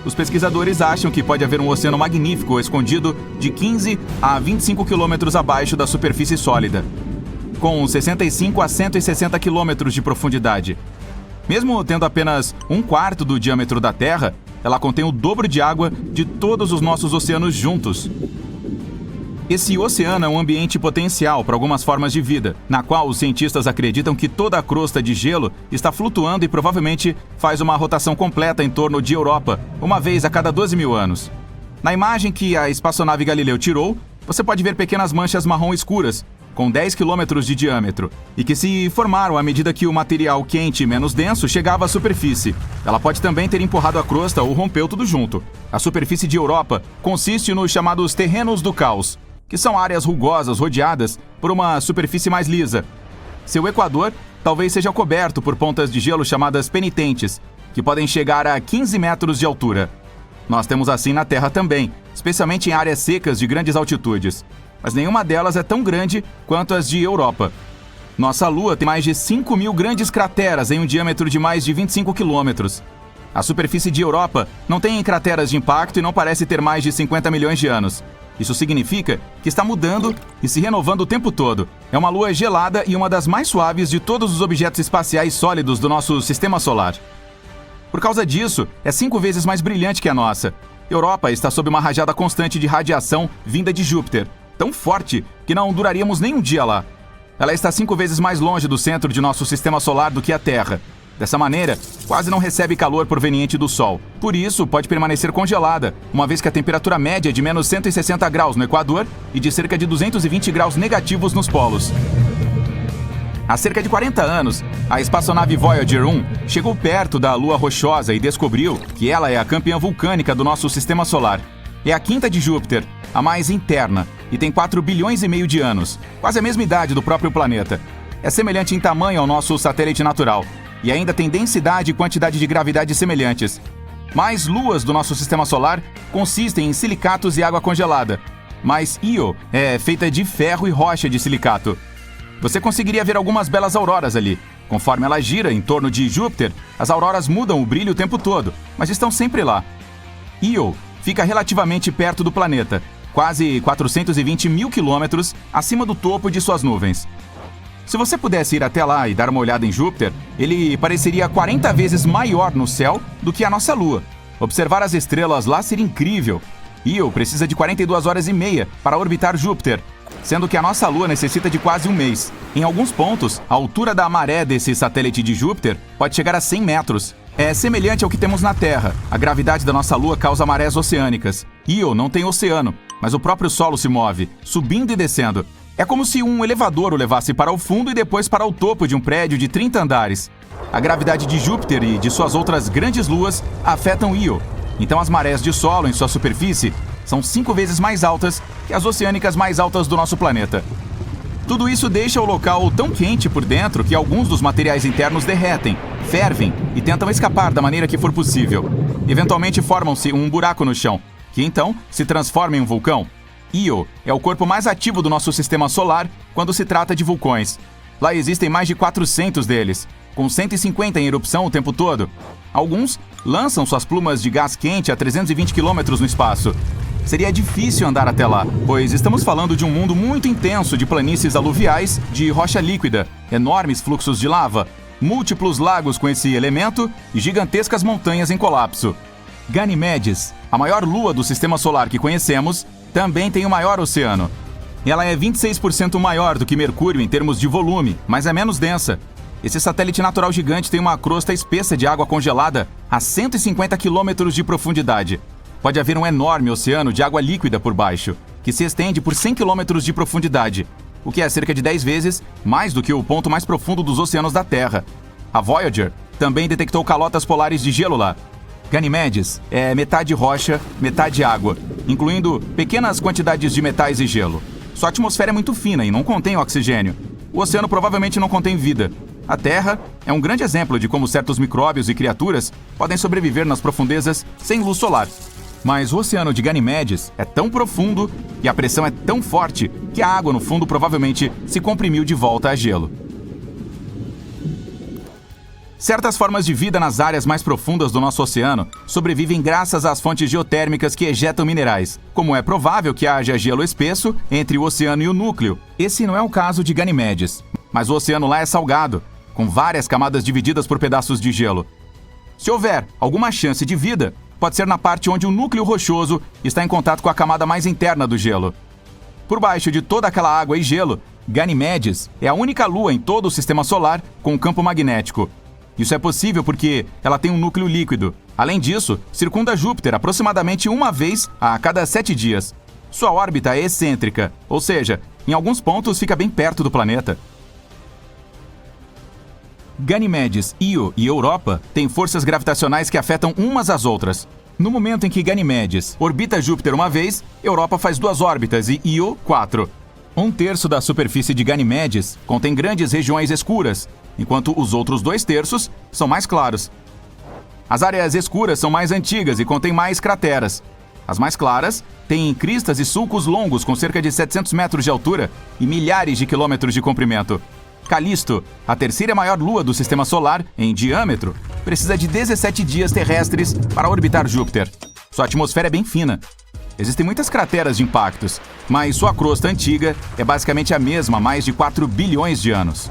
Os pesquisadores acham que pode haver um oceano magnífico escondido de 15 a 25 quilômetros abaixo da superfície sólida, com 65 a 160 quilômetros de profundidade. Mesmo tendo apenas 1/4 do diâmetro da Terra, ela contém o dobro de água de todos os nossos oceanos juntos. Esse oceano é um ambiente potencial para algumas formas de vida, na qual os cientistas acreditam que toda a crosta de gelo está flutuando e provavelmente faz uma rotação completa em torno de Europa, uma vez a cada 12 mil anos. Na imagem que a espaçonave Galileu tirou, você pode ver pequenas manchas marrom escuras, com 10 quilômetros de diâmetro, e que se formaram à medida que o material quente e menos denso chegava à superfície. Ela pode também ter empurrado a crosta ou rompeu tudo junto. A superfície de Europa consiste nos chamados terrenos do caos, que são áreas rugosas rodeadas por uma superfície mais lisa. Seu equador talvez seja coberto por pontas de gelo chamadas penitentes, que podem chegar a 15 metros de altura. Nós temos assim na Terra também, especialmente em áreas secas de grandes altitudes. Mas nenhuma delas é tão grande quanto as de Europa. Nossa Lua tem mais de 5 mil grandes crateras em um diâmetro de mais de 25 quilômetros. A superfície de Europa não tem crateras de impacto e não parece ter mais de 50 milhões de anos. Isso significa que está mudando e se renovando o tempo todo. É uma lua gelada e uma das mais suaves de todos os objetos espaciais sólidos do nosso sistema solar. Por causa disso, é 5 vezes mais brilhante que a nossa. Europa está sob uma rajada constante de radiação vinda de Júpiter, tão forte que não duraríamos nem um dia lá. Ela está 5 vezes mais longe do centro de nosso sistema solar do que a Terra. Dessa maneira, quase não recebe calor proveniente do Sol. Por isso, pode permanecer congelada, uma vez que a temperatura média é de menos 160 graus no Equador e de cerca de 220 graus negativos nos polos. Há cerca de 40 anos, a espaçonave Voyager 1 chegou perto da Lua rochosa e descobriu que ela é a campeã vulcânica do nosso sistema solar. É a quinta de Júpiter, a mais interna, e tem 4 bilhões e meio de anos, quase a mesma idade do próprio planeta. É semelhante em tamanho ao nosso satélite natural, e ainda tem densidade e quantidade de gravidade semelhantes. Mais luas do nosso sistema solar consistem em silicatos e água congelada, mas Io é feita de ferro e rocha de silicato. Você conseguiria ver algumas belas auroras ali. Conforme ela gira em torno de Júpiter, as auroras mudam o brilho o tempo todo, mas estão sempre lá. Io fica relativamente perto do planeta, quase 420 mil quilômetros acima do topo de suas nuvens. Se você pudesse ir até lá e dar uma olhada em Júpiter, ele pareceria 40 vezes maior no céu do que a nossa Lua. Observar as estrelas lá seria incrível. Io precisa de 42 horas e meia para orbitar Júpiter, sendo que a nossa Lua necessita de quase um mês. Em alguns pontos, a altura da maré desse satélite de Júpiter pode chegar a 100 metros. É semelhante ao que temos na Terra. A gravidade da nossa Lua causa marés oceânicas. Io não tem oceano, mas o próprio solo se move, subindo e descendo. É como se um elevador o levasse para o fundo e depois para o topo de um prédio de 30 andares. A gravidade de Júpiter e de suas outras grandes luas afetam Io. Então as marés de solo em sua superfície são 5 vezes mais altas que as oceânicas mais altas do nosso planeta. Tudo isso deixa o local tão quente por dentro que alguns dos materiais internos derretem, fervem e tentam escapar da maneira que for possível. Eventualmente formam-se um buraco no chão, que então se transforma em um vulcão. Io é o corpo mais ativo do nosso sistema solar quando se trata de vulcões. Lá existem mais de 400 deles, com 150 em erupção o tempo todo. Alguns lançam suas plumas de gás quente a 320 km no espaço. Seria difícil andar até lá, pois estamos falando de um mundo muito intenso de planícies aluviais de rocha líquida, enormes fluxos de lava, múltiplos lagos com esse elemento e gigantescas montanhas em colapso. Ganymedes, a maior lua do sistema solar que conhecemos, também tem o maior oceano. Ela é 26% maior do que Mercúrio em termos de volume, mas é menos densa. Esse satélite natural gigante tem uma crosta espessa de água congelada a 150 quilômetros de profundidade. Pode haver um enorme oceano de água líquida por baixo, que se estende por 100 quilômetros de profundidade, o que é cerca de 10 vezes mais do que o ponto mais profundo dos oceanos da Terra. A Voyager também detectou calotas polares de gelo lá. Ganymedes é metade rocha, metade água, incluindo pequenas quantidades de metais e gelo. Sua atmosfera é muito fina e não contém oxigênio. O oceano provavelmente não contém vida. A Terra é um grande exemplo de como certos micróbios e criaturas podem sobreviver nas profundezas sem luz solar. Mas o oceano de Ganymedes é tão profundo e a pressão é tão forte que a água no fundo provavelmente se comprimiu de volta a gelo. Certas formas de vida nas áreas mais profundas do nosso oceano sobrevivem graças às fontes geotérmicas que ejetam minerais, como é provável que haja gelo espesso entre o oceano e o núcleo. Esse não é o caso de Ganymedes, mas o oceano lá é salgado, com várias camadas divididas por pedaços de gelo. Se houver alguma chance de vida, pode ser na parte onde o núcleo rochoso está em contato com a camada mais interna do gelo. Por baixo de toda aquela água e gelo, Ganimedes é a única lua em todo o sistema solar com um campo magnético. Isso é possível porque ela tem um núcleo líquido. Além disso, circunda Júpiter aproximadamente uma vez a cada 7 dias. Sua órbita é excêntrica, ou seja, em alguns pontos fica bem perto do planeta. Ganimedes, Io e Europa têm forças gravitacionais que afetam umas às outras. No momento em que Ganimedes orbita Júpiter uma vez, Europa faz 2 órbitas e Io 4. 1/3 da superfície de Ganimedes contém grandes regiões escuras, enquanto os outros 2/3 são mais claros. As áreas escuras são mais antigas e contêm mais crateras. As mais claras têm cristas e sulcos longos com cerca de 700 metros de altura e milhares de quilômetros de comprimento. Calisto, a terceira maior lua do sistema solar em diâmetro, precisa de 17 dias terrestres para orbitar Júpiter. Sua atmosfera é bem fina. Existem muitas crateras de impactos, mas sua crosta antiga é basicamente a mesma há mais de 4 bilhões de anos.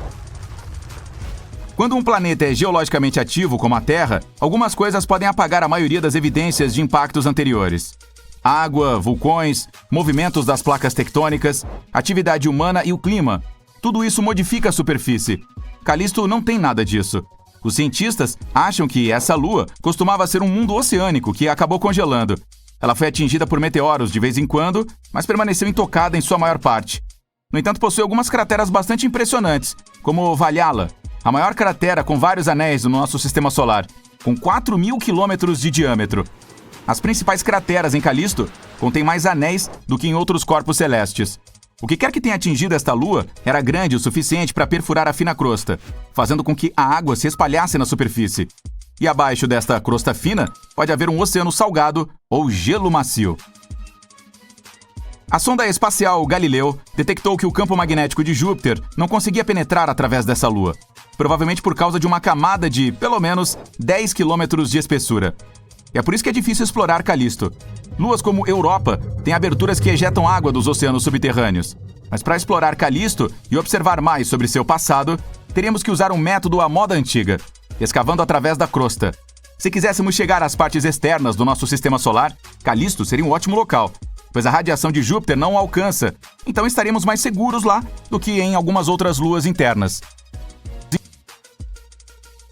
Quando um planeta é geologicamente ativo, como a Terra, algumas coisas podem apagar a maioria das evidências de impactos anteriores. Água, vulcões, movimentos das placas tectônicas, atividade humana e o clima. Tudo isso modifica a superfície. Calisto não tem nada disso. Os cientistas acham que essa lua costumava ser um mundo oceânico que acabou congelando. Ela foi atingida por meteoros de vez em quando, mas permaneceu intocada em sua maior parte. No entanto, possui algumas crateras bastante impressionantes, como Valhalla, a maior cratera com vários anéis no nosso sistema solar, com 4.000 quilômetros de diâmetro. As principais crateras em Calisto contêm mais anéis do que em outros corpos celestes. O que quer que tenha atingido esta lua era grande o suficiente para perfurar a fina crosta, fazendo com que a água se espalhasse na superfície. E abaixo desta crosta fina pode haver um oceano salgado ou gelo macio. A sonda espacial Galileu detectou que o campo magnético de Júpiter não conseguia penetrar através dessa lua, provavelmente por causa de uma camada de, pelo menos, 10 quilômetros de espessura. É por isso que é difícil explorar Calisto. Luas como Europa têm aberturas que ejetam água dos oceanos subterrâneos. Mas para explorar Calisto e observar mais sobre seu passado, teríamos que usar um método à moda antiga, escavando através da crosta. Se quiséssemos chegar às partes externas do nosso sistema solar, Calisto seria um ótimo local, pois a radiação de Júpiter não o alcança, então estaríamos mais seguros lá do que em algumas outras luas internas.